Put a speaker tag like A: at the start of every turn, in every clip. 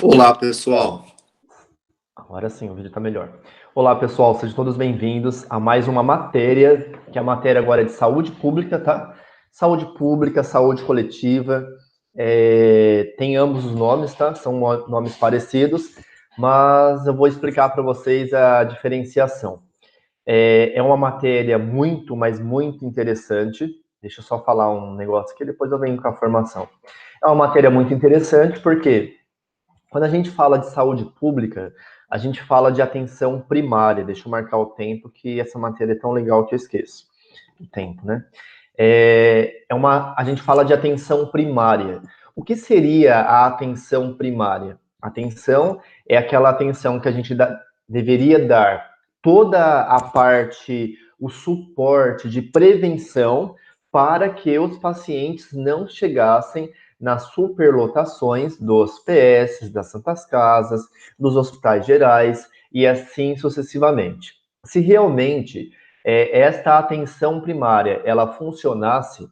A: Olá, pessoal.
B: Agora sim, o vídeo está melhor. Olá, pessoal, sejam todos bem-vindos a mais uma matéria, que a matéria agora é de saúde pública, tá? Saúde pública, saúde coletiva, tem ambos os nomes, tá? São nomes parecidos, mas eu vou explicar para vocês a diferenciação. É uma matéria muito, mas muito interessante. Deixa eu só falar um negócio aqui, depois eu venho com a formação. É uma matéria muito interessante porque quando a gente fala de saúde pública, a gente fala de atenção primária. Deixa eu marcar o tempo, que essa matéria é tão legal que eu esqueço o tempo, né? A gente fala de atenção primária. O que seria a atenção primária? Atenção é aquela atenção que a gente deveria dar toda a parte, o suporte de prevenção para que os pacientes não chegassem nas superlotações dos PS, das Santas Casas, dos hospitais gerais e assim sucessivamente. Se realmente esta atenção primária ela funcionasse,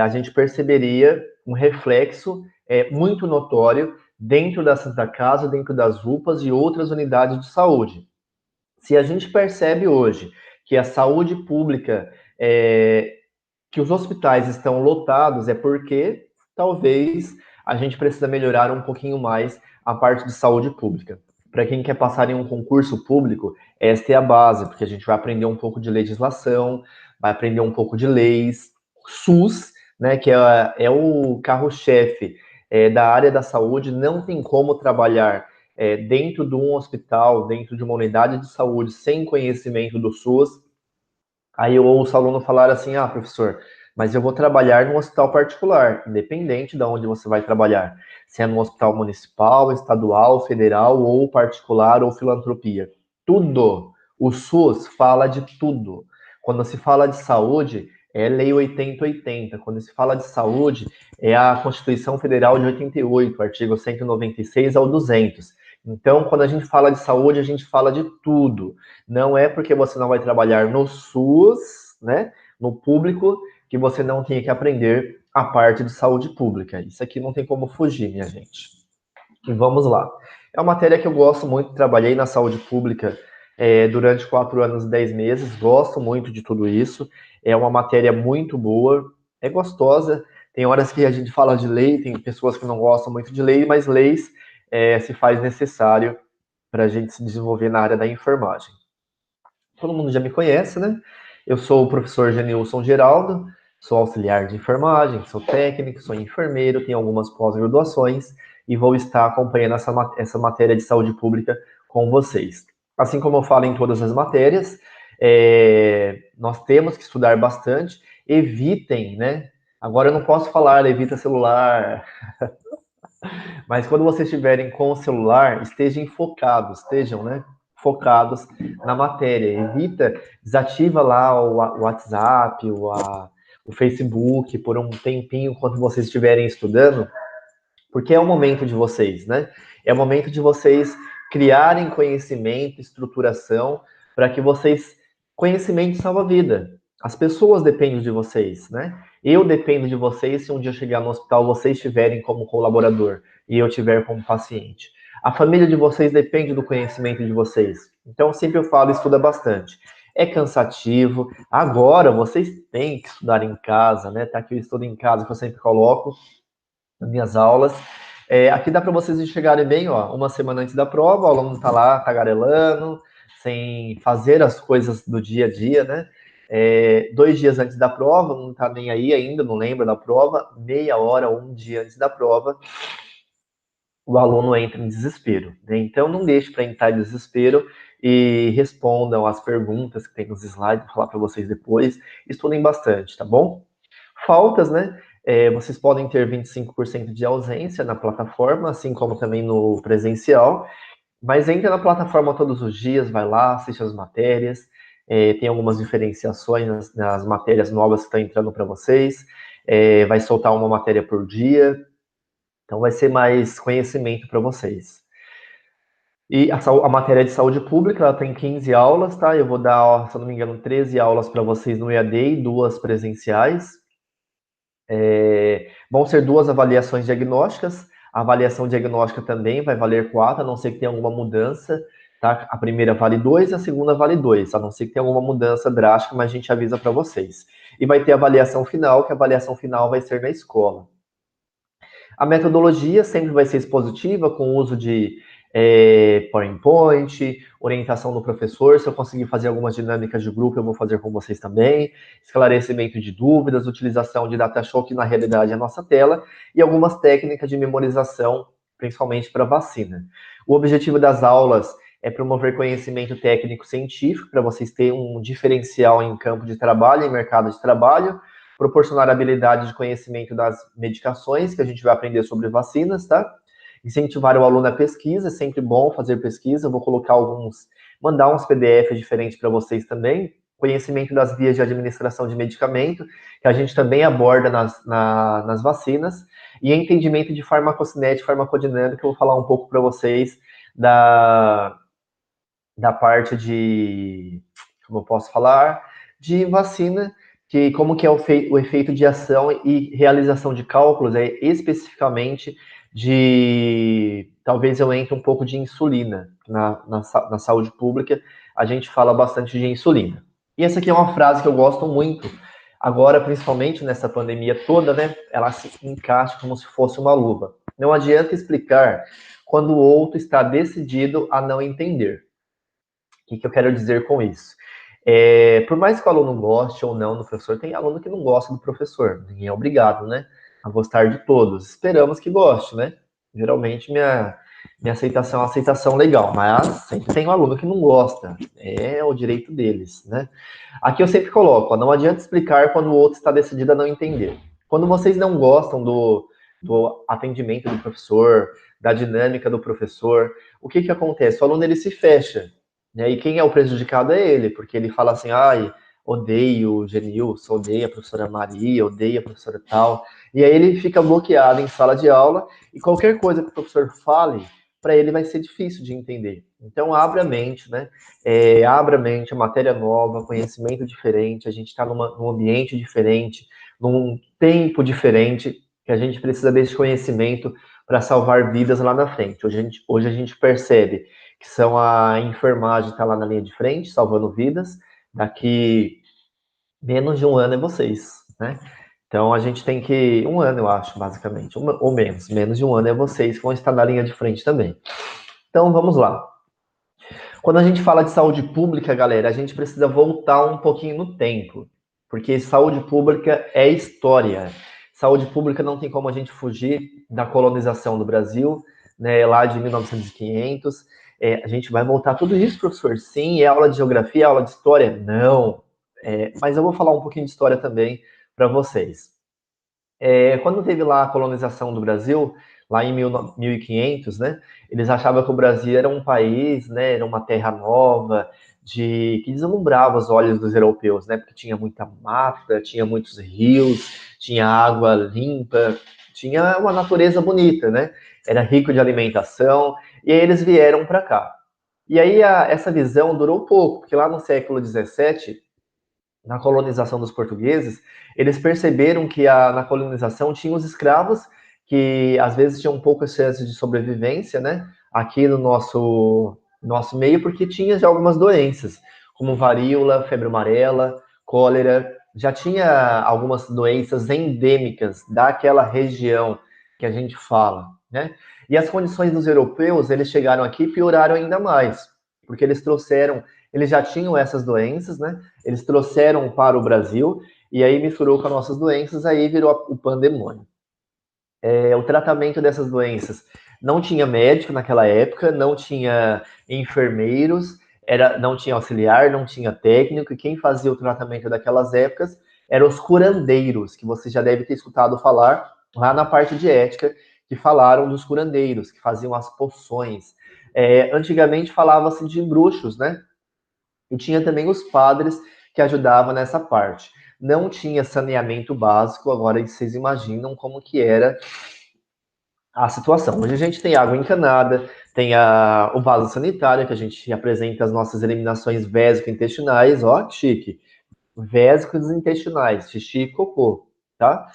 B: a gente perceberia um reflexo muito notório dentro da Santa Casa, dentro das UPAs e outras unidades de saúde. Se a gente percebe hoje que a saúde pública, que os hospitais estão lotados, é porque talvez a gente precisa melhorar um pouquinho mais a parte de saúde pública. Para quem quer passar em um concurso público, esta é a base, porque a gente vai aprender um pouco de legislação, vai aprender um pouco de leis, SUS, né, que é o carro-chefe da área da saúde, não tem como trabalhar dentro de um hospital, dentro de uma unidade de saúde, sem conhecimento do SUS. Aí eu ouço o aluno falar assim, professor, mas eu vou trabalhar num hospital particular, independente de onde você vai trabalhar. Se é num hospital municipal, estadual, federal, ou particular, ou filantropia. Tudo. O SUS fala de tudo. Quando se fala de saúde, é Lei 8080. Quando se fala de saúde, é a Constituição Federal de 88, artigo 196 ao 200. Então, quando a gente fala de saúde, a gente fala de tudo. Não é porque você não vai trabalhar no SUS, né, no público, que você não tem que aprender a parte de saúde pública. Isso aqui não tem como fugir, minha gente. E vamos lá. É uma matéria que eu gosto muito, trabalhei na saúde pública durante 4 anos e 10 meses, gosto muito de tudo isso. É uma matéria muito boa, é gostosa. Tem horas que a gente fala de lei, tem pessoas que não gostam muito de lei, mas leis se faz necessário para a gente se desenvolver na área da enfermagem. Todo mundo já me conhece, né? Eu sou o professor Genilson Geraldo, sou auxiliar de enfermagem, sou técnico, sou enfermeiro, tenho algumas pós-graduações e vou estar acompanhando essa matéria de saúde pública com vocês. Assim como eu falo em todas as matérias, nós temos que estudar bastante, evitem, né? Agora eu não posso falar evita celular, mas quando vocês estiverem com o celular, estejam, né, focados na matéria. Evita, desativa lá o WhatsApp, o Facebook por um tempinho enquanto vocês estiverem estudando, porque é o momento de vocês, né? É o momento de vocês criarem conhecimento, estruturação, para que vocês... Conhecimento salva a vida. As pessoas dependem de vocês, né? Eu dependo de vocês se um dia eu chegar no hospital, vocês estiverem como colaborador e eu estiver como paciente. A família de vocês depende do conhecimento de vocês. Então, sempre eu falo, estuda bastante. É cansativo. Agora, vocês têm que estudar em casa, né? Tá aqui o estudo em casa que eu sempre coloco nas minhas aulas. Aqui dá para vocês enxergarem bem, ó, uma semana antes da prova, o aluno está lá tagarelando, sem fazer as coisas do dia a dia, né? 2 dias antes da prova, não está nem aí ainda, não lembra da prova, meia hora ou um dia antes da prova, o aluno entra em desespero, né? Então, não deixe para entrar em desespero e respondam as perguntas que tem nos slides, vou falar para vocês depois. Estudem bastante, tá bom? Faltas, né? Vocês podem ter 25% de ausência na plataforma, assim como também no presencial, mas entra na plataforma todos os dias, vai lá, assiste as matérias, tem algumas diferenciações nas matérias novas que estão entrando para vocês, vai soltar uma matéria por dia, então vai ser mais conhecimento para vocês. E a matéria de saúde pública, ela tem 15 aulas, tá? Eu vou dar, se eu não me engano, 13 aulas para vocês no EAD e 2 presenciais. Vão ser 2 avaliações diagnósticas. A avaliação diagnóstica também vai valer 4, a não ser que tenha alguma mudança, tá? A primeira vale 2, a segunda vale 2, a não ser que tenha alguma mudança drástica, mas a gente avisa para vocês. E vai ter a avaliação final, que a avaliação final vai ser na escola. A metodologia sempre vai ser expositiva, com o uso de PowerPoint, orientação do professor. Se eu conseguir fazer algumas dinâmicas de grupo, eu vou fazer com vocês também. Esclarecimento de dúvidas, utilização de data show, que na realidade é a nossa tela, e algumas técnicas de memorização, principalmente para vacina. O objetivo das aulas é promover conhecimento técnico-científico, para vocês terem um diferencial em campo de trabalho, em mercado de trabalho, proporcionar habilidade de conhecimento das medicações, que a gente vai aprender sobre vacinas, tá? Incentivar o aluno à pesquisa, é sempre bom fazer pesquisa, eu vou colocar mandar uns PDFs diferentes para vocês também. Conhecimento das vias de administração de medicamento, que a gente também aborda nas vacinas, e entendimento de farmacocinética e farmacodinâmica, eu vou falar um pouco para vocês da parte de, como eu posso falar, de vacina, que como que é o efeito de ação e realização de cálculos, especificamente talvez eu entre um pouco de insulina na saúde pública, a gente fala bastante de insulina. E essa aqui é uma frase que eu gosto muito, agora principalmente nessa pandemia toda, né, ela se encaixa como se fosse uma luva. Não adianta explicar quando o outro está decidido a não entender. O que eu quero dizer com isso? Por mais que o aluno goste ou não do professor, tem aluno que não gosta do professor. Ninguém é obrigado, né, a gostar de todos. Esperamos que goste, né? Geralmente minha aceitação é uma aceitação legal, mas sempre tem um aluno que não gosta. É o direito deles, né? Aqui eu sempre coloco, ó, não adianta explicar quando o outro está decidido a não entender. Quando vocês não gostam do atendimento do professor, da dinâmica do professor, o que acontece? O aluno ele se fecha. Né? E quem é o prejudicado é ele, porque ele fala assim, ai, odeio o Genilson, odeio a professora Maria, odeio a professora tal. E aí ele fica bloqueado em sala de aula e qualquer coisa que o professor fale, para ele vai ser difícil de entender. Então, abra a mente, né? Abra a mente, a matéria nova, conhecimento diferente, a gente está num ambiente diferente, num tempo diferente, que a gente precisa desse conhecimento para salvar vidas lá na frente. Hoje a gente percebe que são a enfermagem está lá na linha de frente, salvando vidas. Daqui menos de um ano é vocês, né? Então a gente tem que um ano, eu acho, basicamente, ou menos de um ano é vocês que vão estar na linha de frente também. Então vamos lá. Quando a gente fala de saúde pública, galera, a gente precisa voltar um pouquinho no tempo, porque saúde pública é história. Saúde pública não tem como a gente fugir da colonização do Brasil, né, lá de 1900 e 500. A gente vai voltar tudo isso, professor? Sim, é aula de geografia, aula de história? Não. Mas eu vou falar um pouquinho de história também para vocês. Quando teve lá a colonização do Brasil, lá em 1500, né, eles achavam que o Brasil era um país, né, era uma terra nova, que deslumbrava os olhos dos europeus, né, porque tinha muita mata, tinha muitos rios, tinha água limpa, tinha uma natureza bonita, né, era rico de alimentação, e aí eles vieram para cá. E aí essa visão durou pouco, porque lá no século XVII, na colonização dos portugueses, eles perceberam que na colonização tinha os escravos que às vezes tinham poucas chances de sobrevivência, né? Aqui no nosso meio, porque tinha já algumas doenças, como varíola, febre amarela, cólera, já tinha algumas doenças endêmicas daquela região que a gente fala, né? E as condições dos europeus, eles chegaram aqui e pioraram ainda mais, porque eles já tinham essas doenças, né? Eles trouxeram para o Brasil e aí misturou com as nossas doenças, aí virou o pandemônio. O tratamento dessas doenças não tinha médico naquela época, não tinha enfermeiros, não tinha auxiliar, não tinha técnico, e quem fazia o tratamento daquelas épocas eram os curandeiros, que você já deve ter escutado falar lá na parte de ética, que falaram dos curandeiros, que faziam as poções. Antigamente falava-se de bruxos, né? E tinha também os padres que ajudavam nessa parte. Não tinha saneamento básico, agora vocês imaginam como que era a situação. Hoje a gente tem água encanada, tem o vaso sanitário, que a gente apresenta as nossas eliminações vésico-intestinais, ó, que chique. Vésicos intestinais, xixi e cocô, tá?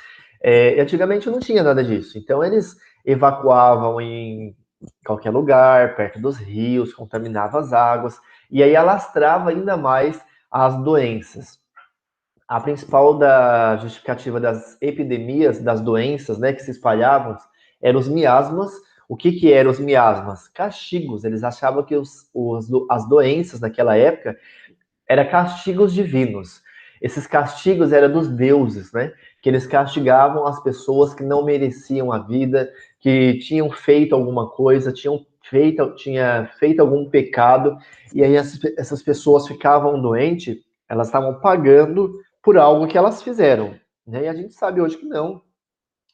B: Antigamente não tinha nada disso. Então eles evacuavam em qualquer lugar, perto dos rios, contaminavam as águas, e aí alastrava ainda mais as doenças. A principal justificativa das epidemias, das doenças, né, que se espalhavam, eram os miasmas. O que eram os miasmas? Castigos. Eles achavam que as doenças naquela época eram castigos divinos. Esses castigos eram dos deuses, né? Que eles castigavam as pessoas que não mereciam a vida, que tinham feito alguma coisa, tinha feito algum pecado, e aí essas pessoas ficavam doentes, elas estavam pagando por algo que elas fizeram. Né? E a gente sabe hoje que não.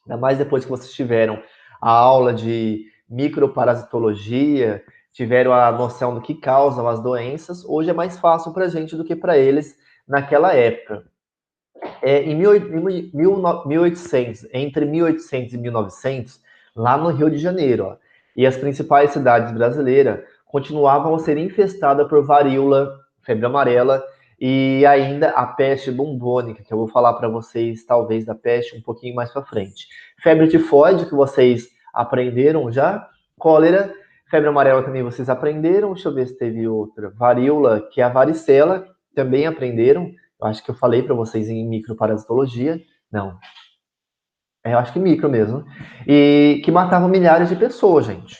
B: Ainda mais depois que vocês tiveram a aula de microparasitologia, tiveram a noção do que causam as doenças, hoje é mais fácil para a gente do que para eles naquela época. Em 1800, entre 1800 e 1900, lá no Rio de Janeiro, ó, e as principais cidades brasileiras continuavam a ser infestadas por varíola, febre amarela e ainda a peste bubônica, que eu vou falar para vocês, talvez, da peste um pouquinho mais para frente. Febre tifoide, que vocês aprenderam já, cólera, febre amarela também vocês aprenderam, deixa eu ver se teve outra, varíola, que é a varicela, também aprenderam, eu acho que eu falei para vocês em microparasitologia. Não. Eu acho que micro mesmo. E que matavam milhares de pessoas, gente.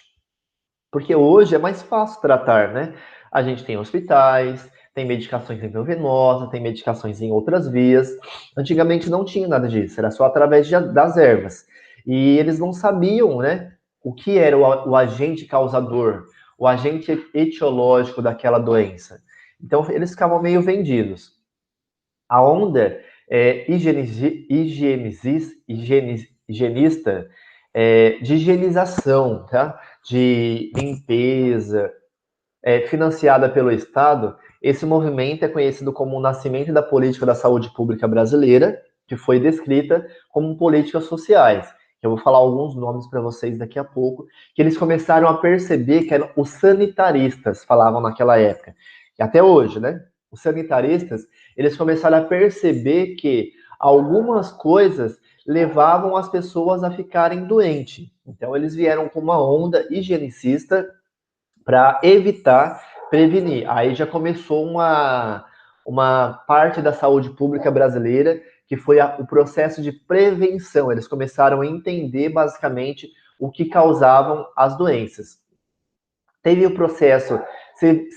B: Porque hoje é mais fácil tratar, né? A gente tem hospitais, tem medicações intravenosas, tem medicações em outras vias. Antigamente não tinha nada disso, era só através das ervas. E eles não sabiam, né? O que era o agente causador, o agente etiológico daquela doença. Então eles ficavam meio vendidos. A onda higienista de higienização, tá? De limpeza, financiada pelo Estado. Esse movimento é conhecido como o nascimento da política da saúde pública brasileira, que foi descrita como políticas sociais. Eu vou falar alguns nomes para vocês daqui a pouco, que eles começaram a perceber que eram os sanitaristas, falavam naquela época, e até hoje, né? Os sanitaristas, eles começaram a perceber que algumas coisas levavam as pessoas a ficarem doentes. Então, eles vieram com uma onda higienicista para evitar, prevenir. Aí já começou uma parte da saúde pública brasileira, que foi o processo de prevenção. Eles começaram a entender, basicamente, o que causavam as doenças. Teve o processo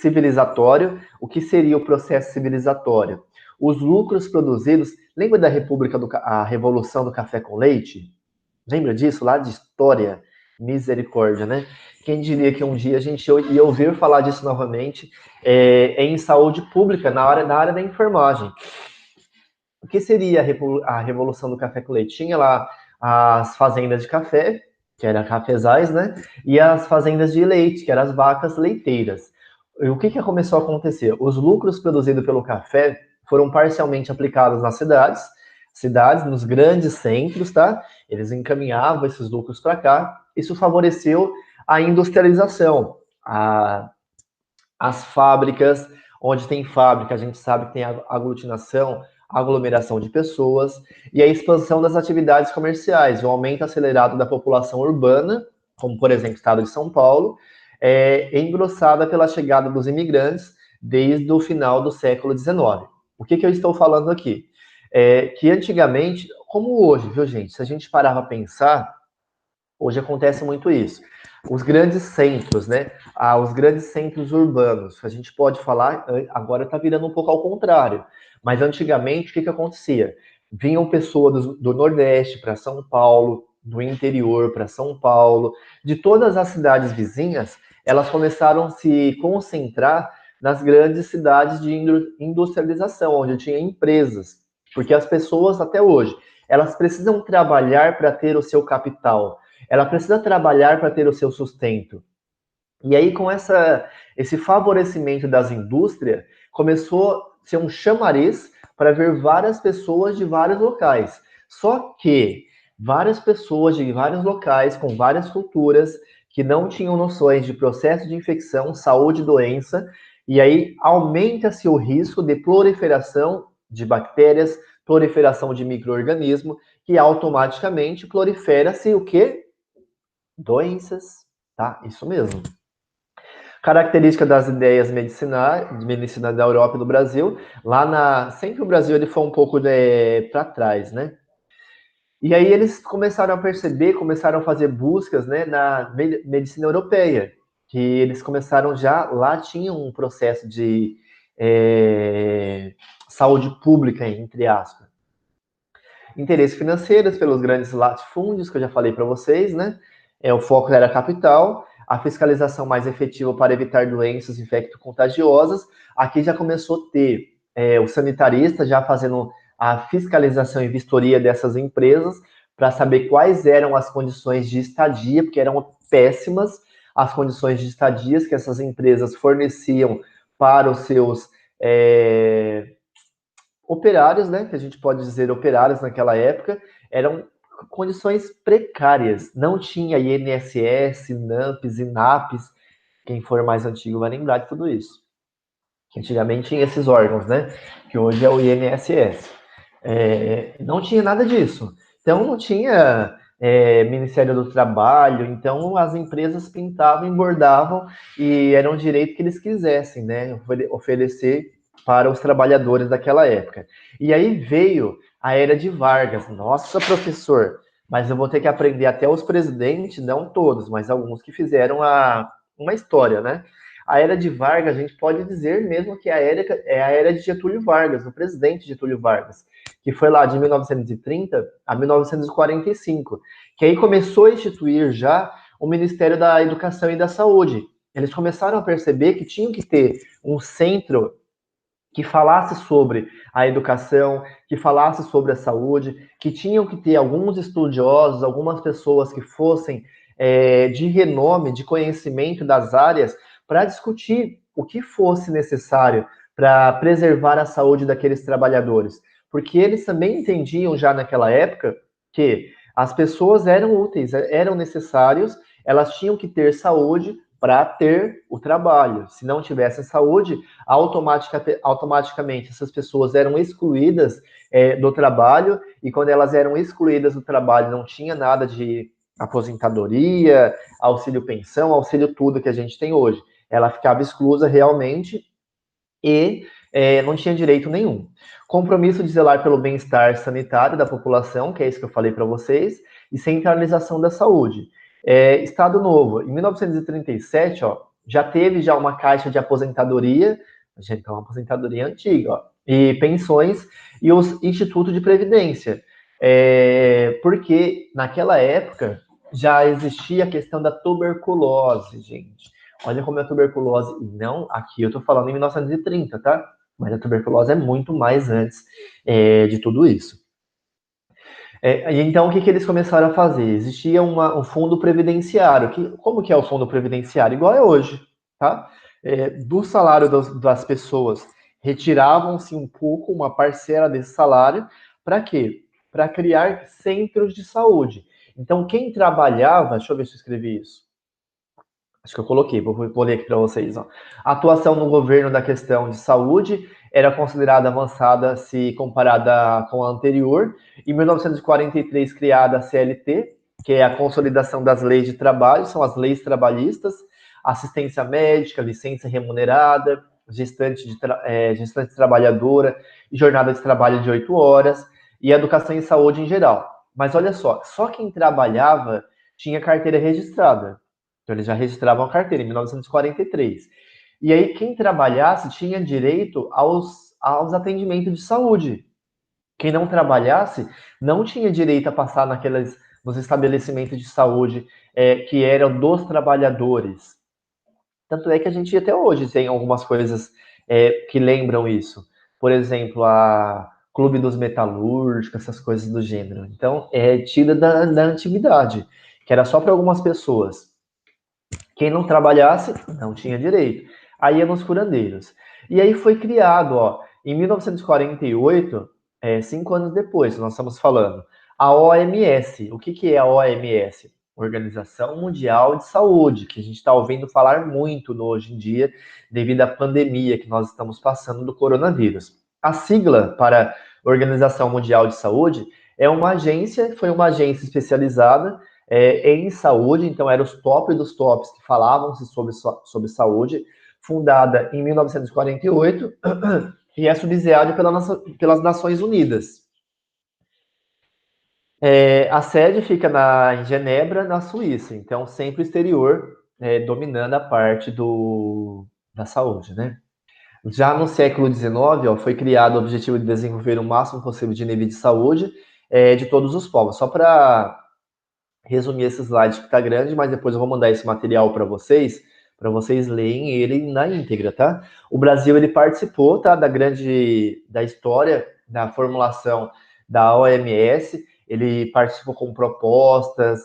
B: civilizatório. O que seria o processo civilizatório? Os lucros produzidos. Lembra da a Revolução do Café com Leite? Lembra disso? Lá de história? Misericórdia, né? Quem diria que um dia a gente ia ouvir falar disso novamente em saúde pública, na área da enfermagem. O que seria a Revolução do Café com Leite? Tinha lá as fazendas de café, que eram cafezais, né? E as fazendas de leite, que eram as vacas leiteiras. E o que começou a acontecer? Os lucros produzidos pelo café foram parcialmente aplicados nas cidades, nos grandes centros, tá? Eles encaminhavam esses lucros para cá. Isso favoreceu a industrialização, as fábricas. Onde tem fábrica, a gente sabe que tem aglutinação, aglomeração de pessoas, e a expansão das atividades comerciais, o aumento acelerado da população urbana, como por exemplo o estado de São Paulo, engrossada pela chegada dos imigrantes desde o final do século XIX. O que eu estou falando aqui? Que antigamente, como hoje, viu gente, se a gente parar para pensar, hoje acontece muito isso. Os grandes centros, né? Os grandes centros urbanos, a gente pode falar, agora está virando um pouco ao contrário. Mas antigamente, o que acontecia? Vinham pessoas do Nordeste para São Paulo, do interior para São Paulo, de todas as cidades vizinhas, elas começaram a se concentrar nas grandes cidades de industrialização, onde tinha empresas. Porque as pessoas, até hoje, elas precisam trabalhar para ter o seu capital. Ela precisa trabalhar para ter o seu sustento. E aí, com esse favorecimento das indústrias, começou a ser um chamariz para ver várias pessoas de vários locais. Só que várias pessoas de vários locais, com várias culturas, que não tinham noções de processo de infecção, saúde e doença, e aí aumenta-se o risco de proliferação de bactérias, proliferação de micro-organismos, que automaticamente prolifera-se o quê? doenças, tá? Isso mesmo. Característica das ideias de medicina da Europa e do Brasil, sempre o Brasil ele foi um pouco para trás, né? E aí eles começaram a perceber, começaram a fazer buscas, né, na medicina europeia, que eles começaram lá tinha um processo de saúde pública, entre aspas. Interesses financeiros pelos grandes latifúndios, que eu já falei para vocês, né? O foco era capital, a fiscalização mais efetiva para evitar doenças infecto-contagiosas. Aqui já começou a ter o sanitarista já fazendo a fiscalização e vistoria dessas empresas para saber quais eram as condições de estadia, porque eram péssimas as condições de estadias que essas empresas forneciam para os seus operários, né, que a gente pode dizer operários naquela época, eram condições precárias. Não tinha INSS, NAMPS, INAPS, quem for mais antigo vai lembrar de tudo isso. Antigamente tinha esses órgãos, né, que hoje é o INSS. Não tinha nada disso. Então não tinha Ministério do Trabalho, então as empresas pintavam e bordavam e era um direito que eles quisessem, né, oferecer para os trabalhadores daquela época. E aí veio a era de Vargas. Nossa, professor, mas eu vou ter que aprender até os presidentes, não todos, mas alguns que fizeram uma história, né? A era de Vargas, a gente pode dizer mesmo que é a era de Getúlio Vargas, o presidente Getúlio Vargas, que foi lá de 1930 a 1945, que aí começou a instituir já o Ministério da Educação e da Saúde. Eles começaram a perceber que tinham que ter um centro que falasse sobre a educação, que falasse sobre a saúde, que tinham que ter alguns estudiosos, algumas pessoas que fossem de renome, de conhecimento das áreas, para discutir o que fosse necessário para preservar a saúde daqueles trabalhadores. Porque eles também entendiam já naquela época que as pessoas eram úteis, eram necessários, elas tinham que ter saúde para ter o trabalho. Se não tivesse saúde, automaticamente essas pessoas eram excluídas do trabalho, e quando elas eram excluídas do trabalho, não tinha nada de aposentadoria, auxílio pensão, auxílio tudo que a gente tem hoje. Ela ficava exclusa realmente e não tinha direito nenhum. Compromisso de zelar pelo bem-estar sanitário da população, que é isso que eu falei para vocês, e centralização da saúde. Estado Novo, em 1937, ó, já teve já uma caixa de aposentadoria, gente, é uma aposentadoria antiga, ó, e pensões, e os institutos de previdência. Porque naquela época já existia a questão da tuberculose, gente. Olha como é a tuberculose. Não, aqui eu estou falando em 1930, tá? Mas a tuberculose é muito mais antes de tudo isso. Então, o que eles começaram a fazer? Existia um fundo previdenciário. Como que é o fundo previdenciário? Igual é hoje, tá? Do salário das pessoas, retiravam-se um pouco, uma parcela desse salário, para quê? Para criar centros de saúde. Então, quem trabalhava, deixa eu ver se eu escrevi isso. Acho que eu coloquei, vou ler aqui para vocês. Ó. A atuação no governo da questão de saúde era considerada avançada se comparada com a anterior. Em 1943, criada a CLT, que é a Consolidação das Leis de Trabalho, são as leis trabalhistas, assistência médica, licença remunerada, gestante trabalhadora e jornada de trabalho de 8 horas, e educação e saúde em geral. Mas olha só quem trabalhava tinha carteira registrada. Então, eles já registravam a carteira em 1943. E aí, quem trabalhasse tinha direito aos atendimentos de saúde. Quem não trabalhasse não tinha direito a passar nos estabelecimentos de saúde que eram dos trabalhadores. Tanto é que a gente até hoje tem algumas coisas que lembram isso. Por exemplo, a Clube dos Metalúrgicos, essas coisas do gênero. Então, é tira da antiguidade, que era só para algumas pessoas. Quem não trabalhasse, não tinha direito. Aí ia nos curandeiros. E aí foi criado, ó, em 1948, 5 anos depois, nós estamos falando, a OMS. O que é a OMS? Organização Mundial de Saúde, que a gente está ouvindo falar muito hoje em dia, devido à pandemia que nós estamos passando do coronavírus. A sigla para Organização Mundial de Saúde foi uma agência especializada em saúde, então eram os top dos tops que falavam sobre saúde, fundada em 1948 e é subsidiada pelas Nações Unidas. A sede fica em Genebra, na Suíça, então sempre o exterior dominando a parte da saúde, né? Já no século XIX, foi criado o objetivo de desenvolver o máximo possível de nível de saúde de todos os povos. Só para resumir esse slide que está grande, mas depois eu vou mandar esse material para vocês lerem ele na íntegra, tá? O Brasil, ele participou, tá, da história da formulação da OMS, ele participou com propostas,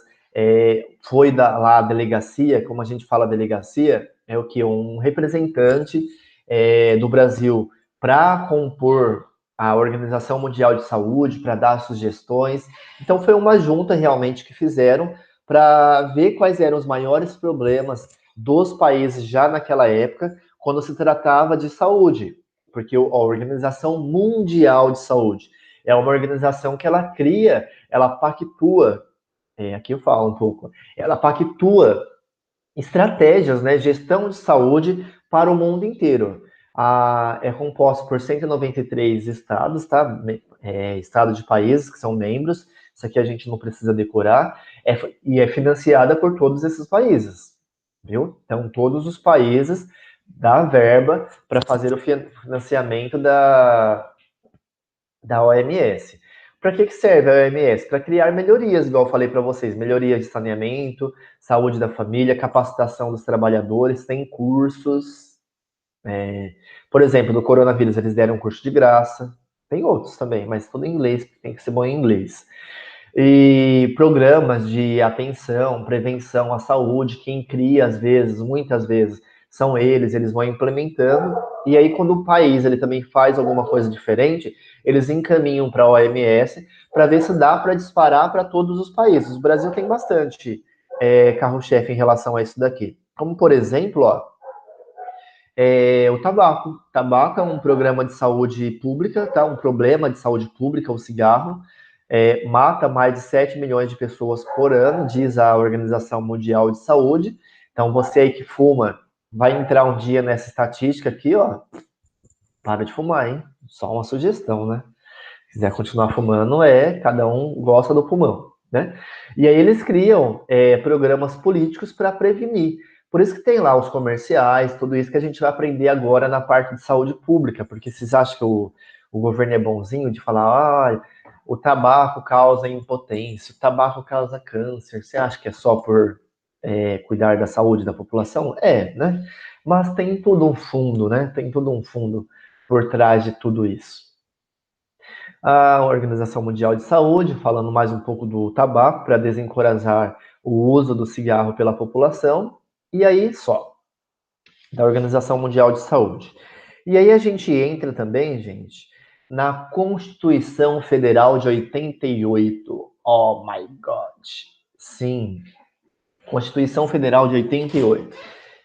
B: foi lá a delegacia, como a gente fala delegacia, é o que? Um representante do Brasil para compor a Organização Mundial de Saúde, para dar sugestões. Então, foi uma junta realmente que fizeram para ver quais eram os maiores problemas dos países já naquela época, quando se tratava de saúde, porque a Organização Mundial de Saúde é uma organização que ela cria, ela pactua, aqui eu falo um pouco, ela pactua estratégias, né, gestão de saúde para o mundo inteiro. É composto por 193 estados, tá? Estados de países que são membros, isso aqui a gente não precisa decorar, e é financiada por todos esses países, viu? Então, todos os países dão verba para fazer o financiamento da OMS. Para que serve a OMS? Para criar melhorias, igual eu falei para vocês, melhoria de saneamento, saúde da família, capacitação dos trabalhadores, tem cursos. Por exemplo, do coronavírus, eles deram um curso de graça. Tem outros também, mas tudo em inglês, tem que ser bom em inglês. E programas de atenção, prevenção à saúde, quem cria, às vezes, muitas vezes, são eles vão implementando, e aí quando o país ele também faz alguma coisa diferente, eles encaminham para a OMS para ver se dá para disparar para todos os países. O Brasil tem bastante carro-chefe em relação a isso daqui. Como, por exemplo, o tabaco. O tabaco é um programa de saúde pública, tá? Um problema de saúde pública, o cigarro. Mata mais de 7 milhões de pessoas por ano, diz a Organização Mundial de Saúde. Então, você aí que fuma, vai entrar um dia nessa estatística aqui, ó. Para de fumar, hein? Só uma sugestão, né? Se quiser continuar fumando, cada um gosta do pulmão, né? E aí eles criam programas políticos para prevenir. Por isso que tem lá os comerciais, tudo isso que a gente vai aprender agora na parte de saúde pública, porque vocês acham que o governo é bonzinho de falar, o tabaco causa impotência, o tabaco causa câncer, você acha que é só por cuidar da saúde da população? Né? Mas tem tudo um fundo, né? Tem tudo um fundo por trás de tudo isso. A Organização Mundial de Saúde, falando mais um pouco do tabaco, para desencorajar o uso do cigarro pela população, e aí só, da Organização Mundial de Saúde. E aí a gente entra também, gente, na Constituição Federal de 88. Oh my God! Sim, Constituição Federal de 88.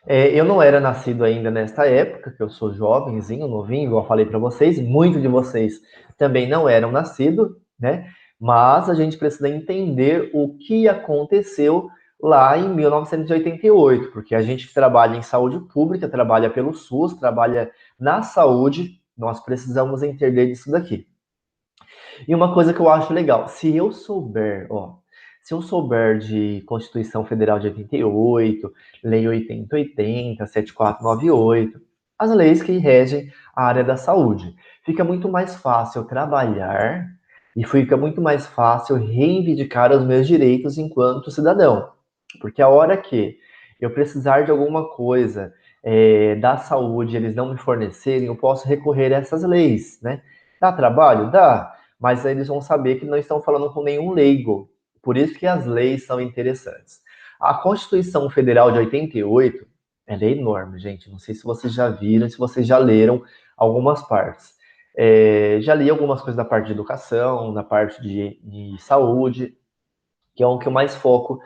B: Eu não era nascido ainda nesta época, que eu sou jovenzinho, novinho, igual eu falei para vocês, muitos de vocês também não eram nascidos, né? Mas a gente precisa entender o que aconteceu lá em 1988, porque a gente que trabalha em saúde pública, trabalha pelo SUS, trabalha na saúde, nós precisamos entender disso daqui. E uma coisa que eu acho legal, se eu souber de Constituição Federal de 88, Lei 8080, 7498, as leis que regem a área da saúde, fica muito mais fácil trabalhar e fica muito mais fácil reivindicar os meus direitos enquanto cidadão. Porque a hora que eu precisar de alguma coisa da saúde, eles não me fornecerem, eu posso recorrer a essas leis, né? Dá trabalho? Dá. Mas eles vão saber que não estão falando com nenhum leigo. Por isso que as leis são interessantes. A Constituição Federal de 88, ela é enorme, gente. Não sei se vocês já viram, se vocês já leram algumas partes. Já li algumas coisas da parte de educação, da parte de saúde, que é o que eu mais foco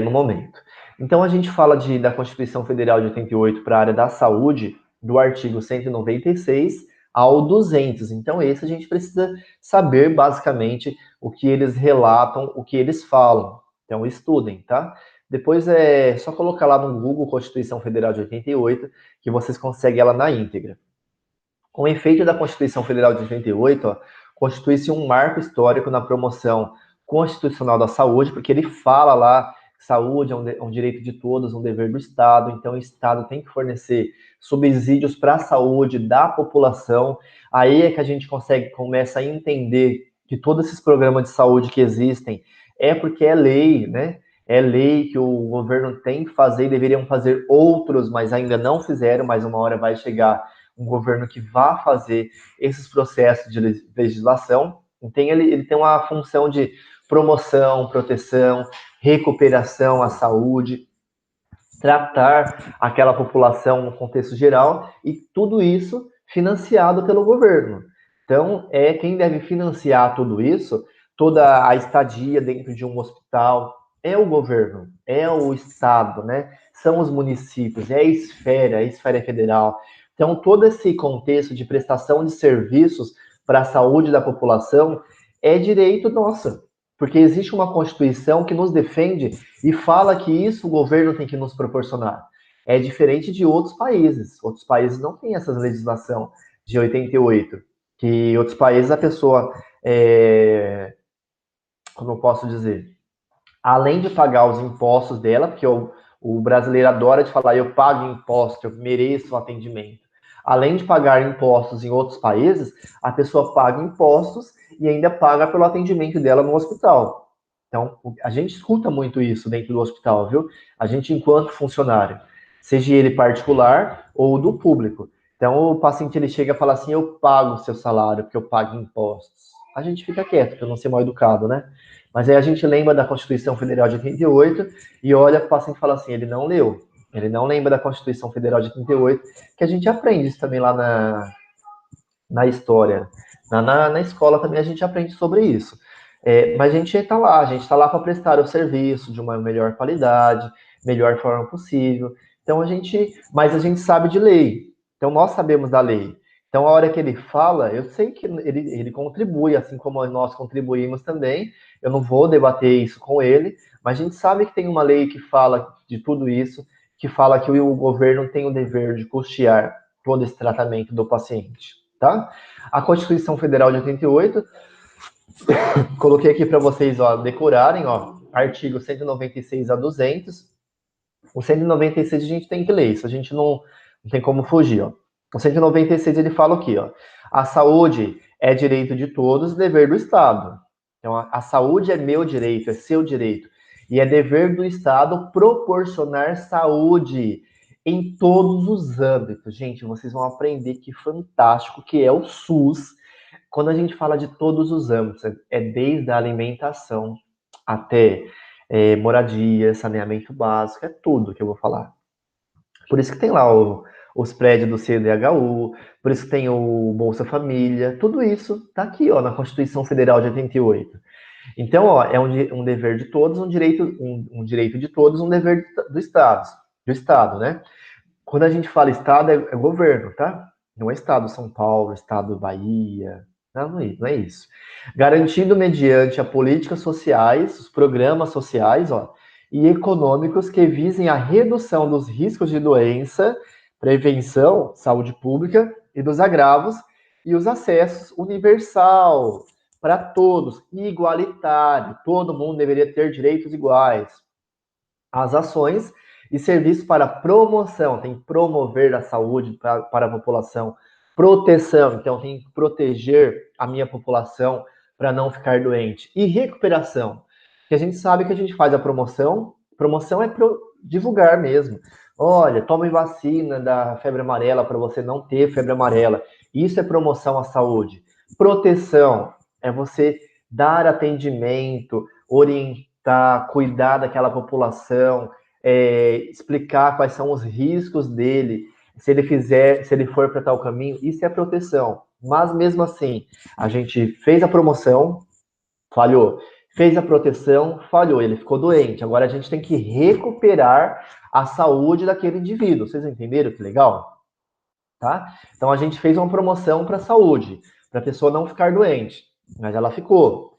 B: no momento. Então, a gente fala da Constituição Federal de 88 para a área da saúde, do artigo 196 ao 200. Então, esse a gente precisa saber, basicamente, o que eles relatam, o que eles falam, Então, estudem, tá? Depois é só colocar lá no Google Constituição Federal de 88, que vocês conseguem ela na íntegra. Com o efeito da Constituição Federal de 88, ó, constitui-se um marco histórico na promoção constitucional da saúde, porque ele fala lá, saúde é um direito de todos, um dever do Estado, então o Estado tem que fornecer subsídios para a saúde da população. Aí é que a gente começa a entender que todos esses programas de saúde que existem é porque é lei, né? É lei que o governo tem que fazer e deveriam fazer outros, mas ainda não fizeram, mas uma hora vai chegar um governo que vá fazer esses processos de legislação. Então, ele tem uma função de promoção, proteção, recuperação à saúde, tratar aquela população no contexto geral, e tudo isso financiado pelo governo. Então, quem deve financiar tudo isso, toda a estadia dentro de um hospital, é o governo, é o Estado, né? São os municípios, é a esfera federal. Então, todo esse contexto de prestação de serviços para a saúde da população é direito nosso, porque existe uma Constituição que nos defende e fala que isso o governo tem que nos proporcionar. É diferente de outros países. Outros países não têm essa legislação de 88, que outros países a pessoa, como eu posso dizer, além de pagar os impostos dela, porque o brasileiro adora de falar, eu pago imposto, eu mereço o atendimento. Além de pagar impostos em outros países, a pessoa paga impostos e ainda paga pelo atendimento dela no hospital. Então, a gente escuta muito isso dentro do hospital, viu? A gente, enquanto funcionário, seja ele particular ou do público. Então, o paciente ele chega e fala assim: eu pago o seu salário, porque eu pago impostos. A gente fica quieto, para não ser mal educado, né? Mas aí a gente lembra da Constituição Federal de 88 e olha para o paciente e fala assim: ele não leu. Ele não lembra da Constituição Federal de 88, que a gente aprende isso também lá na história. Na escola também a gente aprende sobre isso. Mas a gente está lá para prestar o serviço de uma melhor qualidade, melhor forma possível. Então mas a gente sabe de lei. Então nós sabemos da lei. Então a hora que ele fala, eu sei que ele contribui, assim como nós contribuímos também. Eu não vou debater isso com ele, mas a gente sabe que tem uma lei que fala de tudo isso, que fala que o governo tem o dever de custear todo esse tratamento do paciente, tá? A Constituição Federal de 88, coloquei aqui para vocês, ó, decorarem, ó, artigo 196 a 200. O 196 a gente tem que ler, isso a gente não tem como fugir, ó. O 196 ele fala aqui, ó, a saúde é direito de todos, dever do Estado. Então, a saúde é meu direito, é seu direito. E é dever do Estado proporcionar saúde em todos os âmbitos. Gente, vocês vão aprender que fantástico que é o SUS. Quando a gente fala de todos os âmbitos, é desde a alimentação até moradia, saneamento básico, é tudo que eu vou falar. Por isso que tem lá os prédios do CDHU, por isso que tem o Bolsa Família, tudo isso tá aqui, ó, na Constituição Federal de 88. Então, ó, é um dever de todos, um direito de todos, um dever do Estado, né? Quando a gente fala Estado, é governo, tá? Não é Estado São Paulo, Estado Bahia, não é isso. Garantido mediante a políticas sociais, os programas sociais, ó, e econômicos que visem a redução dos riscos de doença, prevenção, saúde pública e dos agravos, e os acessos universal para todos, igualitário, todo mundo deveria ter direitos iguais. As ações e serviços para promoção, tem que promover a saúde para a população, proteção, então tem que proteger a minha população para não ficar doente, e recuperação, que a gente sabe que a gente faz a promoção é divulgar mesmo. Olha, tome vacina da febre amarela para você não ter febre amarela. Isso é promoção à saúde. Proteção é você dar atendimento, orientar, cuidar daquela população, explicar quais são os riscos dele, se ele for para tal caminho, isso é proteção. Mas mesmo assim, a gente fez a promoção, falhou. Fez a proteção, falhou, ele ficou doente. Agora a gente tem que recuperar a saúde daquele indivíduo. Vocês entenderam que legal? Tá? Então a gente fez uma promoção para a saúde, para a pessoa não ficar doente, mas ela ficou.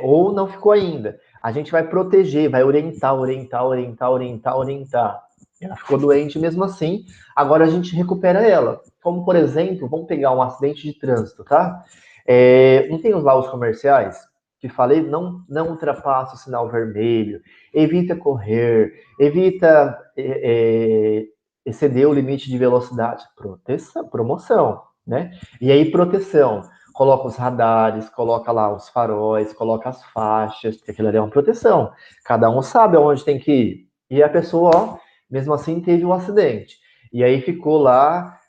B: ou não ficou ainda. A gente vai proteger, vai orientar. Ela ficou doente mesmo assim, agora a gente recupera ela. Como, por exemplo, vamos pegar um acidente de trânsito, tá? Não tem lá os comerciais que falei, não ultrapassa o sinal vermelho, evita correr, evita exceder o limite de velocidade. Promoção, né? E aí, proteção. Coloca os radares, coloca lá os faróis, coloca as faixas, porque aquilo ali é uma proteção. Cada um sabe aonde tem que ir. E a pessoa, ó, mesmo assim, teve um acidente. E aí ficou lá,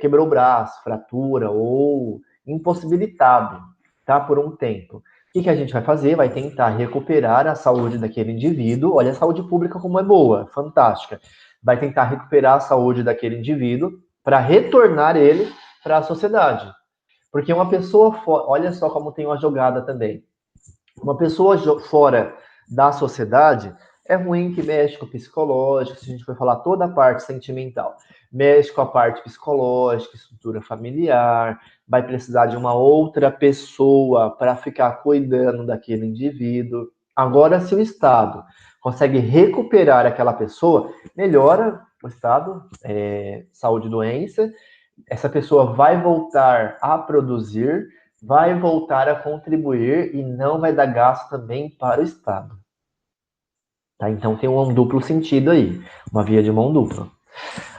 B: quebrou o braço, fratura ou impossibilitado, tá? Por um tempo. O que a gente vai fazer? Vai tentar recuperar a saúde daquele indivíduo. Olha a saúde pública como é boa, fantástica. Vai tentar recuperar a saúde daquele indivíduo para retornar ele para a sociedade. Porque uma pessoa fora, olha só como tem uma jogada também. Uma pessoa fora da sociedade é ruim que mexe com o psicológico, se a gente for falar toda a parte sentimental. Mexe com a parte psicológica, estrutura familiar, vai precisar de uma outra pessoa para ficar cuidando daquele indivíduo. Agora, se o Estado consegue recuperar aquela pessoa, melhora o estado, saúde e doença, essa pessoa vai voltar a produzir, vai voltar a contribuir e não vai dar gasto também para o Estado. Tá? Então tem um duplo sentido aí, uma via de mão dupla.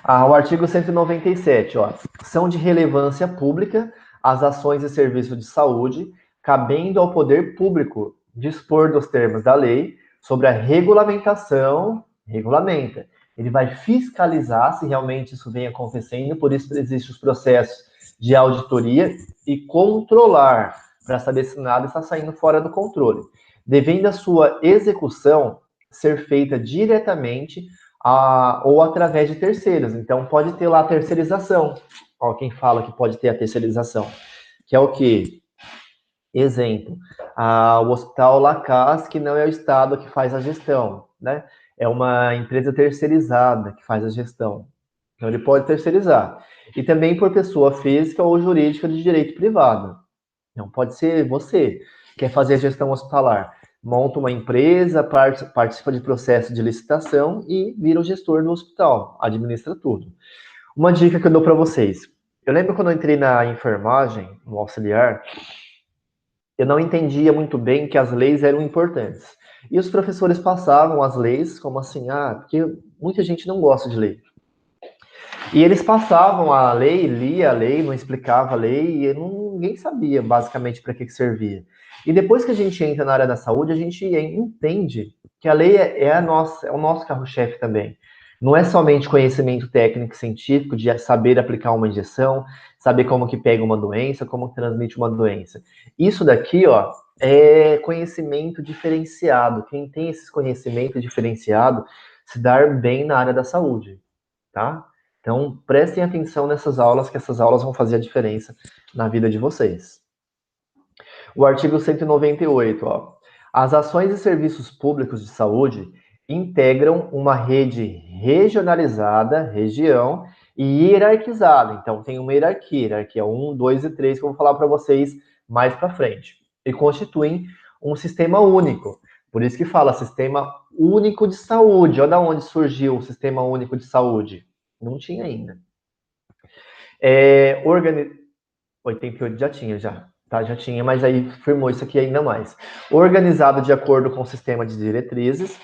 B: O artigo 197, ó, são de relevância pública as ações e serviços de saúde, cabendo ao poder público dispor dos termos da lei sobre a regulamentação, regulamenta. Ele vai fiscalizar se realmente isso vem acontecendo, por isso existem os processos de auditoria e controlar, para saber se nada está saindo fora do controle. Devendo a sua execução ser feita diretamente ou através de terceiros. Então, pode ter lá a terceirização. Ó, quem fala que pode ter a terceirização, que é o quê? Exemplo, o Hospital Lacas, que não é o Estado que faz a gestão, né? É uma empresa terceirizada que faz a gestão. Então, ele pode terceirizar. E também por pessoa física ou jurídica de direito privado. Não pode ser você que quer fazer a gestão hospitalar. Monta uma empresa, participa de processo de licitação e vira o gestor do hospital, administra tudo. Uma dica que eu dou para vocês. Eu lembro quando eu entrei na enfermagem, no auxiliar, eu não entendia muito bem que as leis eram importantes. E os professores passavam as leis como assim, porque muita gente não gosta de lei. E eles passavam a lei, lia a lei, não explicava a lei, e ninguém sabia basicamente para que servia. E depois que a gente entra na área da saúde, a gente entende que a lei é o nosso carro-chefe também. Não é somente conhecimento técnico e científico de saber aplicar uma injeção, saber como que pega uma doença, como que transmite uma doença. Isso daqui, ó, é conhecimento diferenciado. Quem tem esse conhecimento diferenciado se dar bem na área da saúde, tá? Então, prestem atenção nessas aulas, que essas aulas vão fazer a diferença na vida de vocês. O artigo 198, ó. As ações e serviços públicos de saúde integram uma rede regionalizada, região, e hierarquizada. Então, tem uma hierarquia 1, 2 e 3, que eu vou falar para vocês mais para frente. E constituem um sistema único. Por isso que fala Sistema Único de Saúde. Olha de onde surgiu o Sistema Único de Saúde. Não tinha ainda. 88 já tinha, tá? Já tinha, mas aí firmou isso aqui ainda mais. Organizado de acordo com o sistema de diretrizes.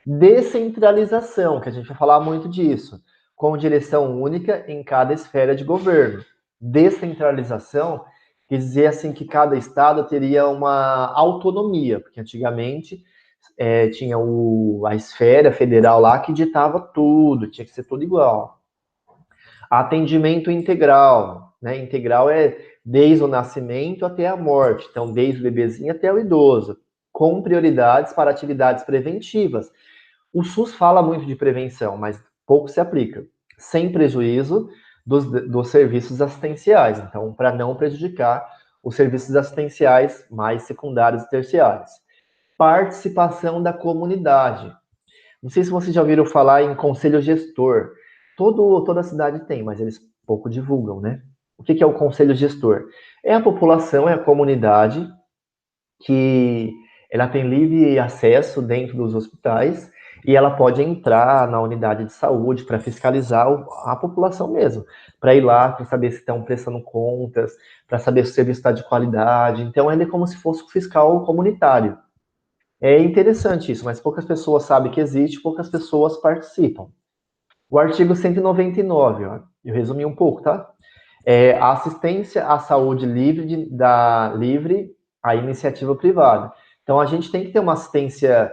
B: Descentralização, que a gente vai falar muito disso, com direção única em cada esfera de governo. Descentralização quer dizer assim que cada estado teria uma autonomia, porque antigamente tinha a esfera federal lá que ditava tudo, tinha que ser tudo igual. Atendimento integral, né? Integral é desde o nascimento até a morte, então desde o bebezinho até o idoso, com prioridades para atividades preventivas. O SUS fala muito de prevenção, mas pouco se aplica, sem prejuízo dos serviços assistenciais, então para não prejudicar os serviços assistenciais mais secundários e terciários. Participação da comunidade. Não sei se vocês já ouviram falar em conselho gestor. Toda cidade tem, mas eles pouco divulgam, né? O que é o conselho gestor? É a população, é a comunidade que ela tem livre acesso dentro dos hospitais e ela pode entrar na unidade de saúde para fiscalizar a população mesmo, para ir lá, para saber se estão prestando contas, para saber se o serviço está de qualidade. Então, ele é como se fosse um fiscal comunitário. É interessante isso, mas poucas pessoas sabem que existe, poucas pessoas participam. O artigo 199, ó, eu resumi um pouco, tá? É a assistência à saúde livre à iniciativa privada. Então, a gente tem que ter uma assistência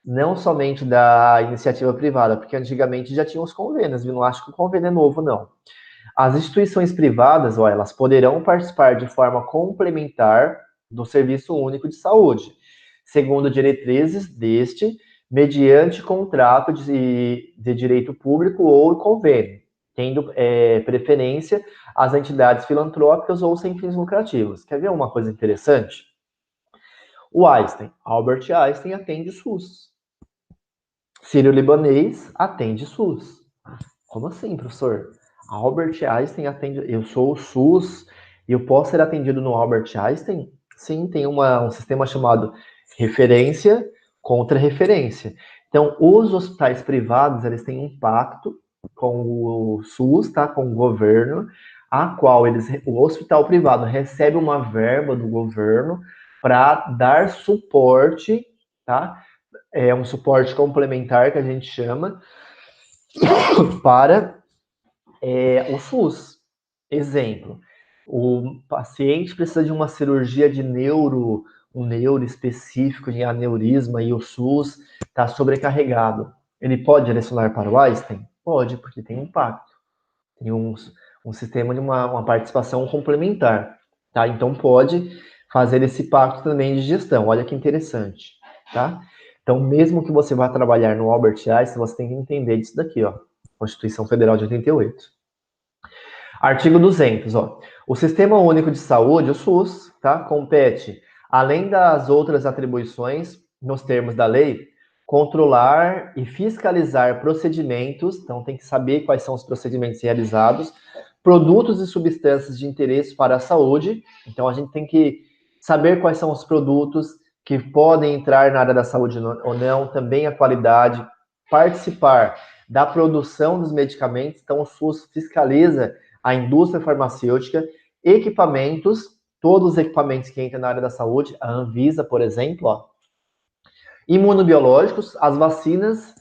B: não somente da iniciativa privada, porque antigamente já tinha os convênios, eu não acho que o convênio é novo, não. As instituições privadas, ó, elas poderão participar de forma complementar do Serviço Único de Saúde, segundo diretrizes deste, mediante contrato de direito público ou convênio, tendo preferência às entidades filantrópicas ou sem fins lucrativos. Quer ver uma coisa interessante? O Einstein, Albert Einstein, atende SUS. Sírio-Libanês atende SUS. Como assim, professor? Albert Einstein atende. Eu sou o SUS e eu posso ser atendido no Albert Einstein? Sim, tem um sistema chamado referência contra referência. Então, os hospitais privados, eles têm um pacto com o SUS, tá? Com o governo, a qual o hospital privado recebe uma verba do governo para dar suporte, tá? É um suporte complementar que a gente chama para o SUS. Exemplo, o paciente precisa de uma cirurgia de um neuro específico de aneurisma e o SUS está sobrecarregado. Ele pode direcionar para o Einstein? Pode, porque tem um pacto, tem um sistema de uma participação complementar, tá? Então pode fazer esse pacto também de gestão. Olha que interessante, tá? Então, mesmo que você vá trabalhar no Albert Einstein, você tem que entender disso daqui, ó. Constituição Federal de 88. Artigo 200, ó. O Sistema Único de Saúde, o SUS, tá, compete, além das outras atribuições, nos termos da lei, controlar e fiscalizar procedimentos, então tem que saber quais são os procedimentos realizados, produtos e substâncias de interesse para a saúde, então a gente tem que saber quais são os produtos que podem entrar na área da saúde ou não, também a qualidade, participar da produção dos medicamentos, então o SUS fiscaliza a indústria farmacêutica, equipamentos, todos os equipamentos que entram na área da saúde, a Anvisa, por exemplo, ó, imunobiológicos, as vacinas,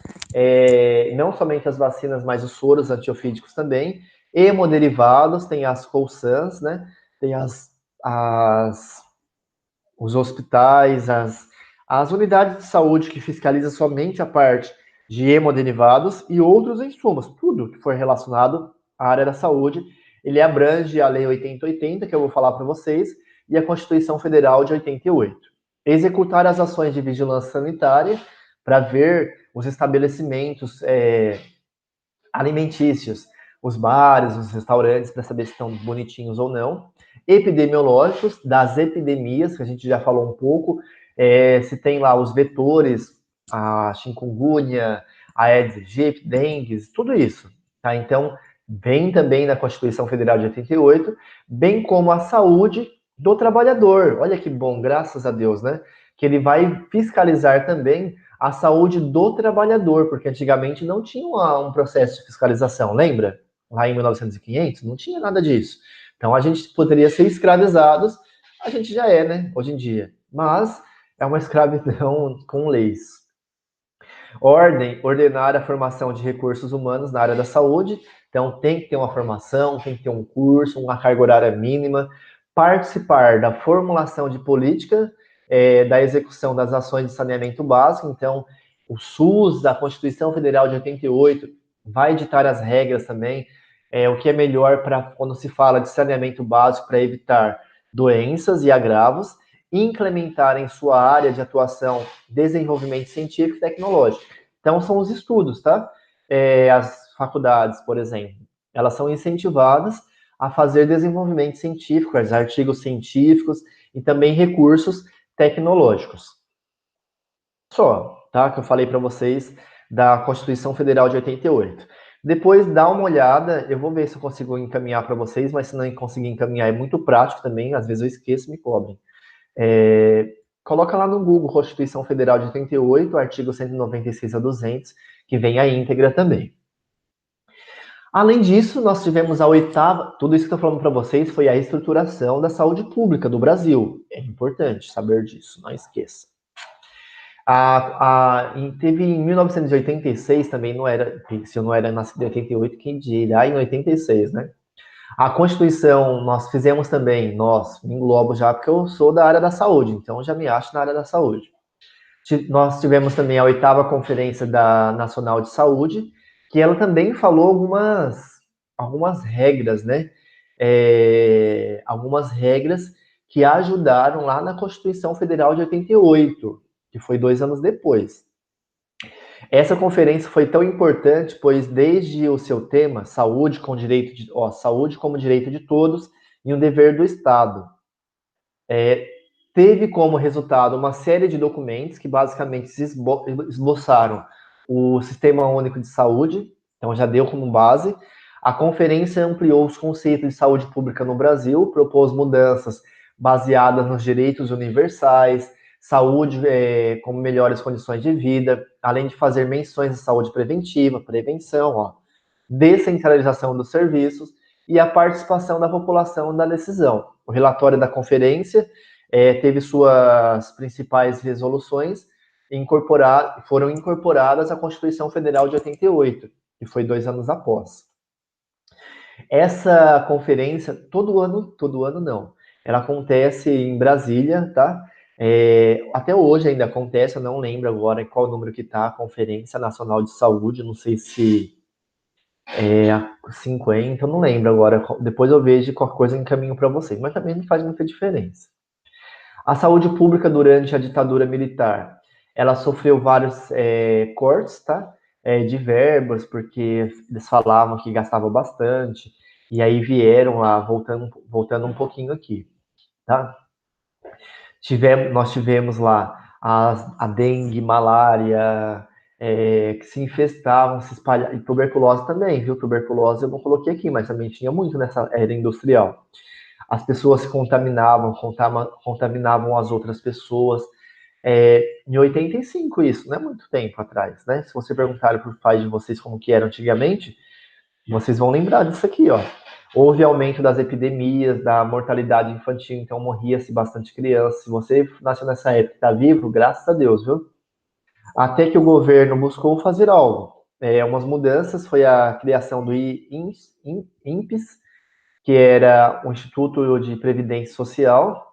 B: não somente as vacinas, mas os soros antiofídicos também, hemoderivados, tem as Corsans, né? Tem os hospitais, as unidades de saúde que fiscalizam somente a parte de hemoderivados e outros insumos, tudo que for relacionado à área da saúde, ele abrange a Lei 8080, que eu vou falar para vocês, e a Constituição Federal de 88. Executar as ações de vigilância sanitária para ver os estabelecimentos alimentícios, os bares, os restaurantes, para saber se estão bonitinhos ou não. Epidemiológicos, das epidemias, que a gente já falou um pouco, se tem lá os vetores, a chikungunya, a Aedes aegypti, dengue, tudo isso. Tá? Então, vem também na Constituição Federal de 88, bem como a saúde do trabalhador. Olha que bom, graças a Deus, né? Que ele vai fiscalizar também a saúde do trabalhador, porque antigamente não tinha um processo de fiscalização, lembra? Lá em 1900 e 500, não tinha nada disso. Então a gente poderia ser escravizados, a gente já é, né, hoje em dia. Mas é uma escravidão com leis. Ordem, ordenar a formação de recursos humanos na área da saúde. Então tem que ter uma formação, tem que ter um curso, uma carga horária mínima. Participar da formulação de política, da execução das ações de saneamento básico. Então, o SUS, a Constituição Federal de 88, vai ditar as regras também, o que é melhor para quando se fala de saneamento básico para evitar doenças e agravos, e implementar em sua área de atuação desenvolvimento científico e tecnológico. Então, são os estudos, tá? As faculdades, por exemplo, elas são incentivadas a fazer desenvolvimento científico, artigos científicos e também recursos tecnológicos. Só, tá? Que eu falei para vocês da Constituição Federal de 88. Depois dá uma olhada, eu vou ver se eu consigo encaminhar para vocês, mas se não conseguir encaminhar é muito prático também, às vezes eu esqueço e me cobrem. coloca lá no Google Constituição Federal de 88, artigo 196 a 200, que vem a íntegra também. Além disso, nós tivemos a oitava, tudo isso que eu estou falando para vocês foi a estruturação da saúde pública do Brasil. É importante saber disso, não esqueça. Teve em 1986 também, não era, se eu não era nascido em 88, quem dirá em 86, né? A Constituição, nós fizemos também, me englobo já, porque eu sou da área da saúde, então já me acho na área da saúde. Nós tivemos também a oitava Conferência Nacional de Saúde, que ela também falou algumas regras, né? Algumas regras que ajudaram lá na Constituição Federal de 88, que foi 2 anos depois. Essa conferência foi tão importante, pois desde o seu tema, saúde saúde como direito de todos e um dever do Estado, teve como resultado uma série de documentos que basicamente esboçaram o Sistema Único de Saúde, então já deu como base. A conferência ampliou os conceitos de saúde pública no Brasil, propôs mudanças baseadas nos direitos universais, saúde como melhores condições de vida, além de fazer menções de saúde preventiva, prevenção, descentralização dos serviços e a participação da população na decisão. O relatório da conferência teve suas principais resoluções foram incorporadas à Constituição Federal de 88, que foi 2 anos após. Essa conferência, todo ano não, ela acontece em Brasília, tá? Até hoje ainda acontece, eu não lembro agora qual número que tá, a Conferência Nacional de Saúde, não sei se a 50, eu não lembro agora, depois eu vejo qualquer coisa em caminho para vocês, mas também não faz muita diferença. A saúde pública durante a ditadura militar, ela sofreu vários cortes, tá? De verbas, porque eles falavam que gastavam bastante, e aí vieram lá, voltando um pouquinho aqui, tá? Nós tivemos lá a dengue, malária, que se infestavam, se espalhavam, e tuberculose também, viu? Tuberculose eu não coloquei aqui, mas também tinha muito nessa era industrial. As pessoas se contaminavam as outras pessoas. Em 85 isso, não é muito tempo atrás, né? Se você perguntar para os pais de vocês como que era antigamente, vocês vão lembrar disso aqui, ó. Houve aumento das epidemias, da mortalidade infantil, então morria-se bastante criança. Se você nasceu nessa época e está vivo, graças a Deus, viu? Até que o governo buscou fazer algo. Umas mudanças, foi a criação do INPES, que era o Instituto de Previdência Social,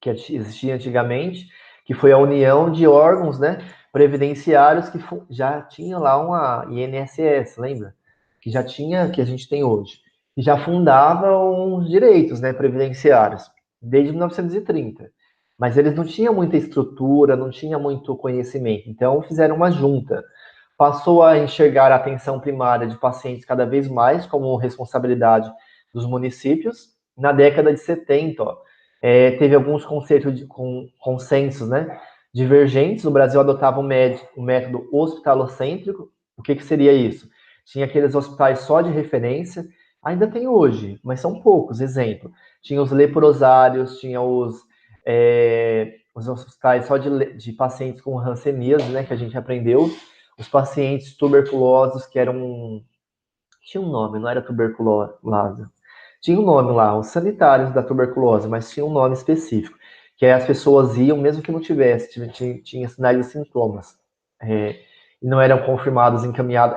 B: que existia antigamente, que foi a união de órgãos, né, previdenciários que já tinha lá uma INSS, lembra? Que já tinha, que a gente tem hoje. E já fundavam os direitos, né, previdenciários, desde 1930. Mas eles não tinham muita estrutura, não tinham muito conhecimento. Então, fizeram uma junta. Passou a enxergar a atenção primária de pacientes cada vez mais como responsabilidade dos municípios. Na década de 70, teve alguns consensos, né, divergentes. O Brasil adotava o método hospitalocêntrico. O que seria isso? Tinha aqueles hospitais só de referência, ainda tem hoje, mas são poucos, exemplo. Tinha os leprosários, tinha os hospitais só de pacientes com hanseníase, né, que a gente aprendeu, os pacientes tuberculosos, que eram... Tinha um nome, não era tuberculose. Tinha um nome lá, os sanitários da tuberculose, mas tinha um nome específico, que as pessoas iam, mesmo que não tivesse, tinha sinais e sintomas. E não eram confirmados,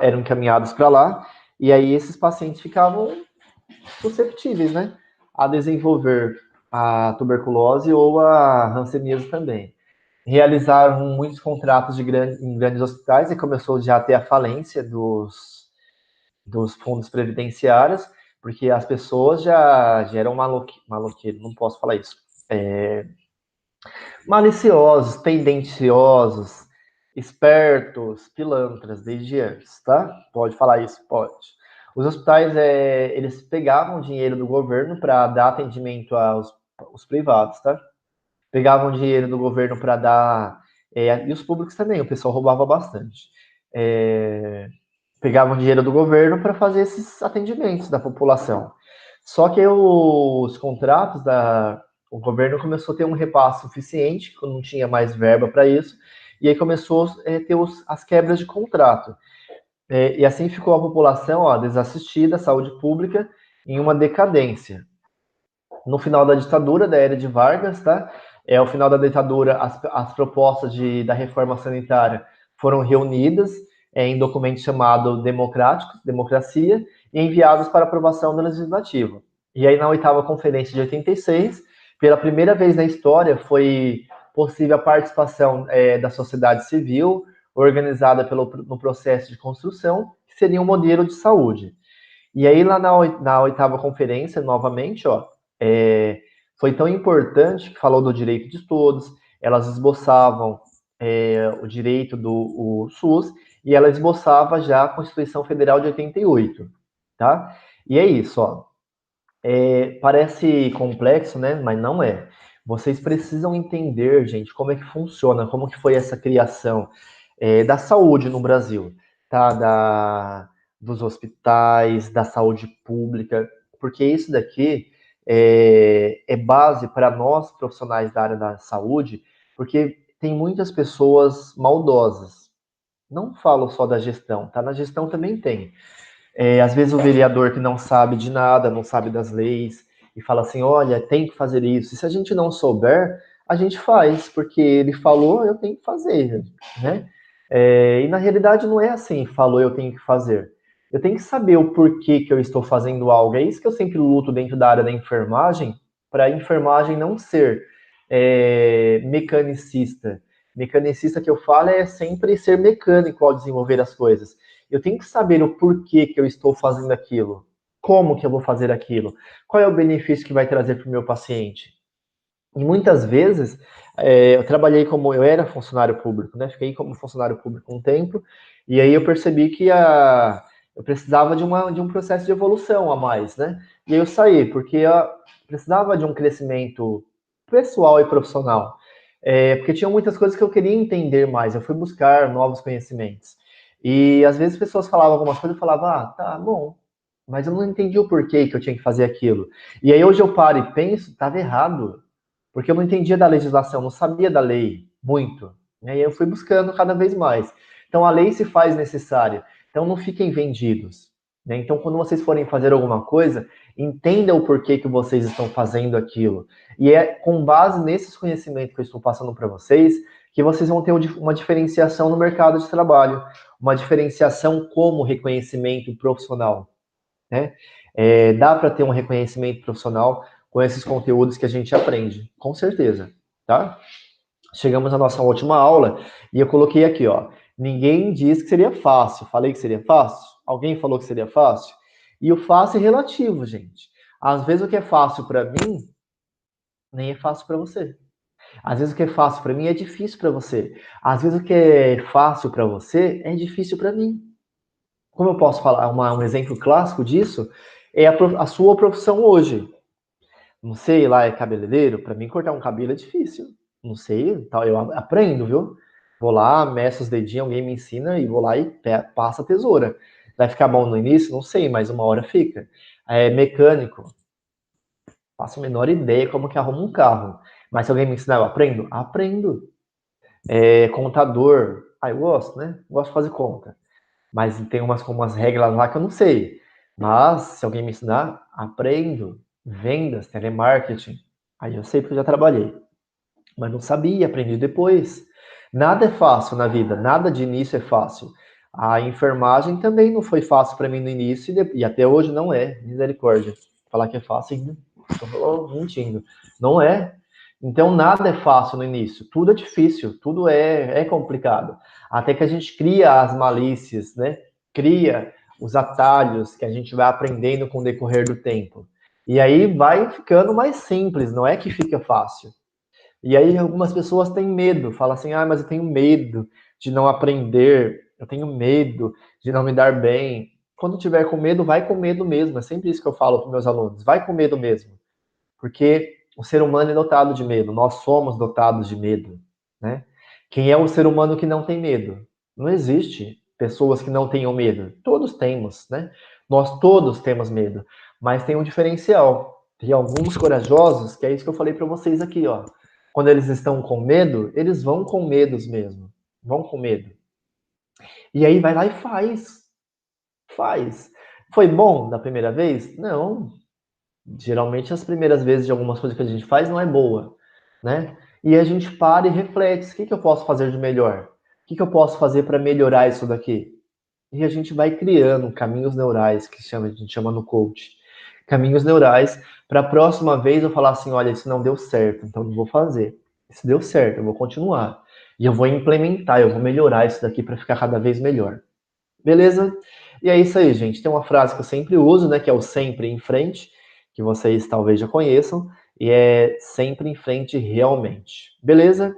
B: eram encaminhados para lá, e aí esses pacientes ficavam susceptíveis, né, a desenvolver a tuberculose ou a hanseníase também. Realizaram muitos contratos em grandes hospitais e começou já a ter a falência dos fundos previdenciários, porque as pessoas já eram maloqueiros, não posso falar isso, maliciosos, tendenciosos, espertos, pilantras, desde antes, tá? Pode falar isso? Pode. Os hospitais, eles pegavam dinheiro do governo para dar atendimento aos privados, tá? Pegavam dinheiro do governo para dar, e os públicos também, o pessoal roubava bastante. Pegavam dinheiro do governo para fazer esses atendimentos da população. Só que os contratos O governo começou a ter um repasse suficiente, quando não tinha mais verba para isso, e aí começou a ter as quebras de contrato. E assim ficou a população desassistida, a saúde pública, em uma decadência. No final da ditadura, da era de Vargas, tá? Ao final da ditadura, as propostas da reforma sanitária foram reunidas em documento chamado Democracia, e enviados para aprovação do Legislativo. E aí, na oitava conferência de 86, pela primeira vez na história, foi possível a participação da sociedade civil, organizada no processo de construção, que seria um modelo de saúde. E aí, lá na oitava conferência, novamente, foi tão importante que falou do direito de todos, elas esboçavam o direito do SUS, e ela esboçava já a Constituição Federal de 88, tá? E é isso, parece complexo, né? Mas não é. Vocês precisam entender, gente, como é que funciona, como que foi essa criação da saúde no Brasil, tá? Dos hospitais, da saúde pública, porque isso daqui é base para nós, profissionais da área da saúde, porque tem muitas pessoas maldosas. Não falo só da gestão, tá? Na gestão também tem. Às vezes o vereador que não sabe de nada, não sabe das leis, e fala assim, olha, tem que fazer isso. E se a gente não souber, a gente faz, porque ele falou, eu tenho que fazer, né? E na realidade não é assim, falou, eu tenho que fazer. Eu tenho que saber o porquê que eu estou fazendo algo. É isso que eu sempre luto dentro da área da enfermagem, para a enfermagem não ser mecanicista. Mecanicista que eu falo é sempre ser mecânico ao desenvolver as coisas. Eu tenho que saber o porquê que eu estou fazendo aquilo. Como que eu vou fazer aquilo? Qual é o benefício que vai trazer para o meu paciente? E muitas vezes, eu era funcionário público, né? Fiquei como funcionário público um tempo, e aí eu percebi que eu precisava de um processo de evolução a mais, né? E aí eu saí, porque eu precisava de um crescimento pessoal e profissional. Porque tinha muitas coisas que eu queria entender mais, eu fui buscar novos conhecimentos. E às vezes pessoas falavam algumas coisas e eu falava, tá bom, mas eu não entendi o porquê que eu tinha que fazer aquilo. E aí hoje eu paro e penso, estava errado, porque eu não entendia da legislação, não sabia da lei muito. Né? E eu fui buscando cada vez mais. Então a lei se faz necessária. Então não fiquem vendidos. Né? Então quando vocês forem fazer alguma coisa, entenda o porquê que vocês estão fazendo aquilo. E é com base nesses conhecimentos que eu estou passando para vocês que vocês vão ter uma diferenciação no mercado de trabalho, uma diferenciação como reconhecimento profissional. Né? Dá para ter um reconhecimento profissional com esses conteúdos que a gente aprende, com certeza, tá? Chegamos à nossa última aula e eu coloquei aqui, ninguém diz que seria fácil. Falei que seria fácil? Alguém falou que seria fácil? E o fácil é relativo, gente. Às vezes o que é fácil para mim nem é fácil para você. Às vezes o que é fácil para mim é difícil para você. Às vezes o que é fácil para você é difícil para mim. Como eu posso falar, um exemplo clássico disso é a sua profissão hoje. Não sei, lá é cabeleireiro, para mim cortar um cabelo é difícil. Não sei, tal, eu aprendo, viu? Vou lá, meço os dedinhos, alguém me ensina e vou lá e passa a tesoura. Vai ficar bom no início? Não sei, mas uma hora fica. Mecânico, faço a menor ideia como que arruma um carro. Mas se alguém me ensinar, eu aprendo? Aprendo. Contador, eu gosto, né? Gosto de fazer conta. Mas tem umas regras lá que eu não sei. Mas, se alguém me ensinar, aprendo. Vendas, telemarketing. Aí eu sei porque eu já trabalhei. Mas não sabia, aprendi depois. Nada é fácil na vida, nada de início é fácil. A enfermagem também não foi fácil para mim no início e até hoje não é, misericórdia. Falar que é fácil, ainda estou mentindo. Não é. Então nada é fácil no início, tudo é difícil, tudo é complicado. Até que a gente cria as malícias, né? Cria os atalhos que a gente vai aprendendo com o decorrer do tempo. E aí vai ficando mais simples, não é que fica fácil. E aí algumas pessoas têm medo, falam assim, mas eu tenho medo de não aprender, eu tenho medo de não me dar bem. Quando tiver com medo, vai com medo mesmo. É sempre isso que eu falo para meus alunos, vai com medo mesmo. Porque o ser humano é dotado de medo, nós somos dotados de medo, né? Quem é o ser humano que não tem medo? Não existe pessoas que não tenham medo. Todos temos, né? Nós todos temos medo, mas tem um diferencial. Tem alguns corajosos, que é isso que eu falei para vocês aqui, ó. Quando eles estão com medo, eles vão com medos mesmo. Vão com medo. E aí vai lá e faz. Faz. Foi bom da primeira vez? Não. Geralmente as primeiras vezes de algumas coisas que a gente faz não é boa, né? E a gente para e reflete, o que eu posso fazer de melhor? O que eu posso fazer para melhorar isso daqui? E a gente vai criando caminhos neurais, que a gente chama no coach. Caminhos neurais, para a próxima vez eu falar assim, olha, isso não deu certo, então não vou fazer. Isso deu certo, eu vou continuar. E eu vou implementar, eu vou melhorar isso daqui para ficar cada vez melhor. Beleza? E é isso aí, gente. Tem uma frase que eu sempre uso, né? Que é o sempre em frente, que vocês talvez já conheçam, e é sempre em frente realmente. Beleza?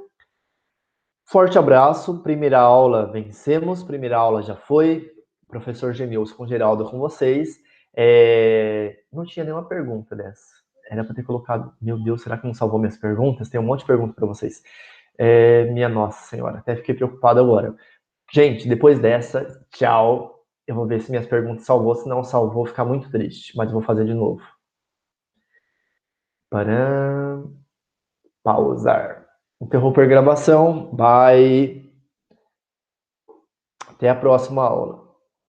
B: Forte abraço. Primeira aula vencemos. Primeira aula já foi. Professor Gemilson com Geraldo com vocês. Não tinha nenhuma pergunta dessa. Era para ter colocado. Meu Deus, será que não salvou minhas perguntas? Tem um monte de perguntas para vocês. Minha Nossa Senhora, até fiquei preocupado agora. Gente, depois dessa, tchau. Eu vou ver se minhas perguntas salvou. Se não salvou, vou ficar muito triste. Mas vou fazer de novo. Para pausar. Interromper gravação. Bye. Até a próxima aula.